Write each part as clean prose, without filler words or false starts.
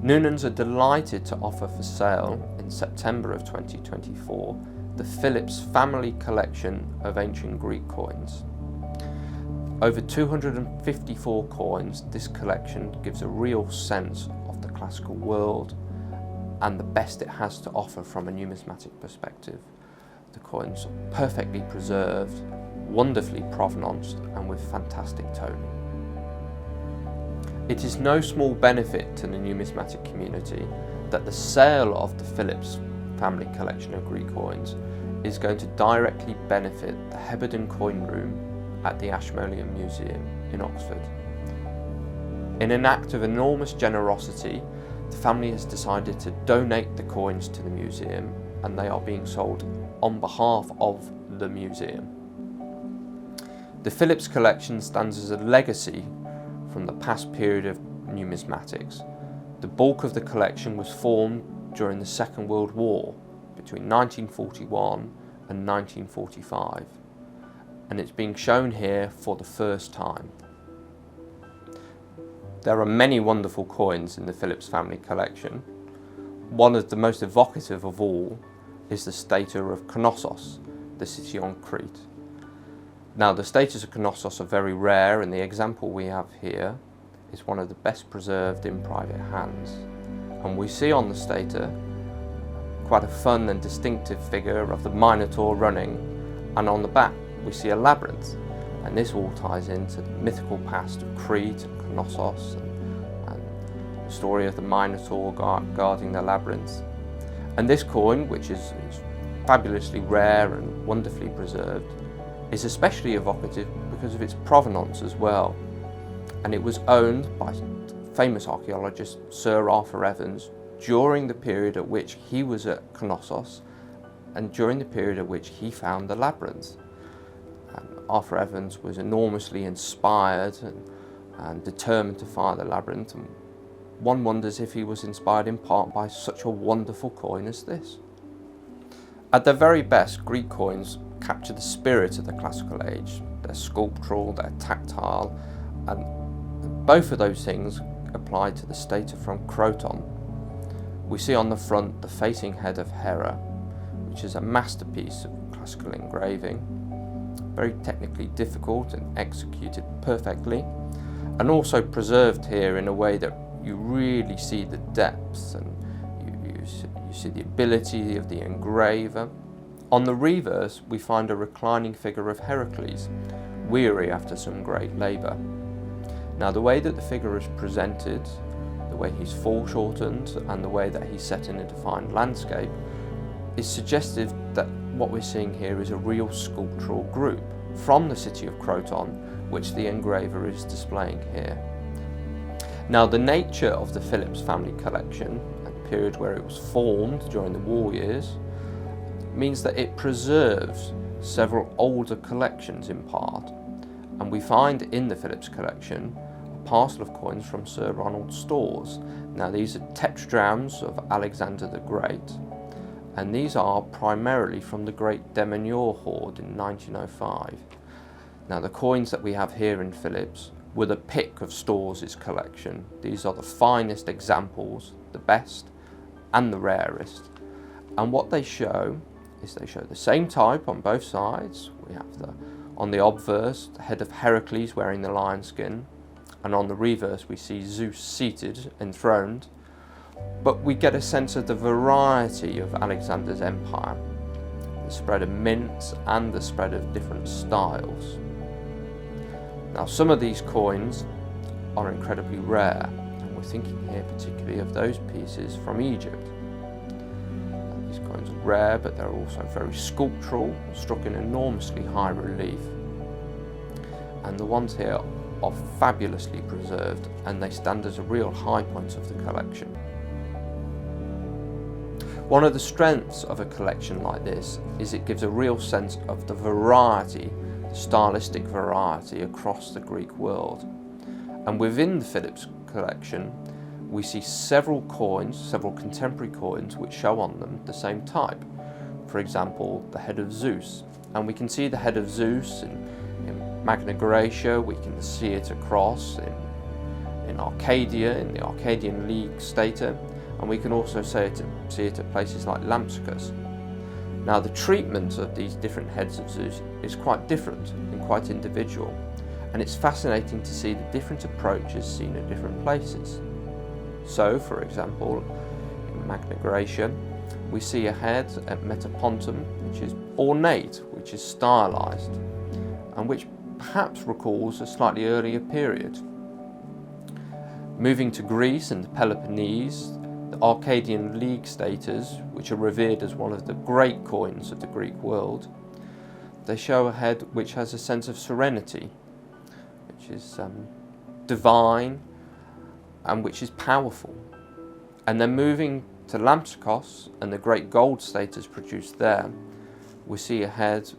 Noonans are delighted to offer for sale in September of 2024 the Phillips family collection of ancient Greek coins. Over 254 coins, this collection gives a real sense of the classical world and the best it has to offer from a numismatic perspective. The coins are perfectly preserved, wonderfully provenanced, and with fantastic toning. It is no small benefit to the numismatic community that the sale of the Phillips family collection of Greek coins is going to directly benefit the Heberden coin room at the Ashmolean Museum in Oxford. In an act of enormous generosity, the family has decided to donate the coins to the museum, and they are being sold on behalf of the museum. The Phillips collection stands as a legacy from the past period of numismatics. The bulk of the collection was formed during the Second World War between 1941 and 1945, and it's being shown here for the first time. There are many wonderful coins in the Phillips family collection. One of the most evocative of all is the stator of Canosos, the city on Crete. Now, the stators of Canosos are very rare, and the example we have here is one of the best preserved in private hands. And we see on the stator quite a fun and distinctive figure of the Minotaur running, and on the back we see a labyrinth, and this all ties into the mythical past of Crete and Canosos and the story of the Minotaur guarding the labyrinth. And this coin, which is fabulously rare and wonderfully preserved, is especially evocative because of its provenance as well. And it was owned by famous archaeologist Sir Arthur Evans during the period at which he was at Canosos and during the period at which he found the labyrinth. Arthur Evans was enormously inspired and determined to find the labyrinth, and one wonders if he was inspired in part by such a wonderful coin as this. At their very best, Greek coins capture the spirit of the classical age. They're sculptural, they're tactile, and both of those things apply to the stator from Croton. We see on the front the facing head of Hera, which is a masterpiece of classical engraving, very technically difficult and executed perfectly, and also preserved here in a way that you really see the depth and you see the ability of the engraver. On the reverse, we find a reclining figure of Heracles, weary after some great labour. Now, the way that the figure is presented, the way he's foreshortened, and the way that he's set in a defined landscape is suggestive that what we're seeing here is a real sculptural group from the city of Croton, which the engraver is displaying here. Now, the nature of the Phillips family collection, at the period where it was formed during the war years, means that it preserves several older collections in part, and we find in the Phillips collection a parcel of coins from Sir Ronald's stores. Now, these are tetradrachms of Alexander the Great, and these are primarily from the Great Demenure hoard in 1905. Now, the coins that we have here in Phillips were the pick of Storrs' collection. These are the finest examples, the best and the rarest. And what they show is they show the same type on both sides. We have on the obverse, the head of Heracles wearing the lion skin, and on the reverse we see Zeus seated, enthroned. But we get a sense of the variety of Alexander's empire, the spread of mints and the spread of different styles. Now, some of these coins are incredibly rare, and we're thinking here particularly of those pieces from Egypt. These coins are rare, but they're also very sculptural, struck in enormously high relief. And the ones here are fabulously preserved, and they stand as a real high point of the collection. One of the strengths of a collection like this is it gives a real sense of the variety, stylistic variety across the Greek world. And within the Phillips collection, we see several coins, several contemporary coins, which show on them the same type. For example, the head of Zeus. And we can see the head of Zeus in Magna Graecia, we can see it across in Arcadia, in the Arcadian League stator, and we can also see it at places like Lampsacus. Now, the treatment of these different heads of Zeus is quite different and quite individual, and it's fascinating to see the different approaches seen at different places. So, for example, in Magna Graecia, we see a head at Metapontum which is ornate, which is stylized, and which perhaps recalls a slightly earlier period. Moving to Greece and the Peloponnese, the Arcadian League stators, which are revered as one of the great coins of the Greek world, they show a head which has a sense of serenity, which is divine and which is powerful. And then moving to Lampsacus and the great gold stators produced there, we see a head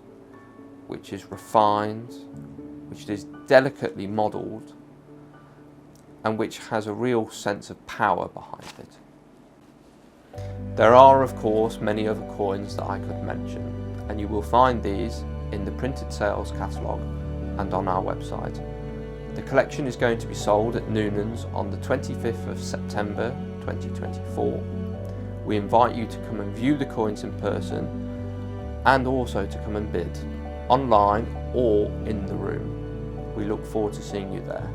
which is refined, which is delicately modelled, and which has a real sense of power behind it. There are, of course, many other coins that I could mention, and you will find these in the printed sales catalogue and on our website. The collection is going to be sold at Noonans on the 25th of September 2024. We invite you to come and view the coins in person, and also to come and bid, online or in the room. We look forward to seeing you there.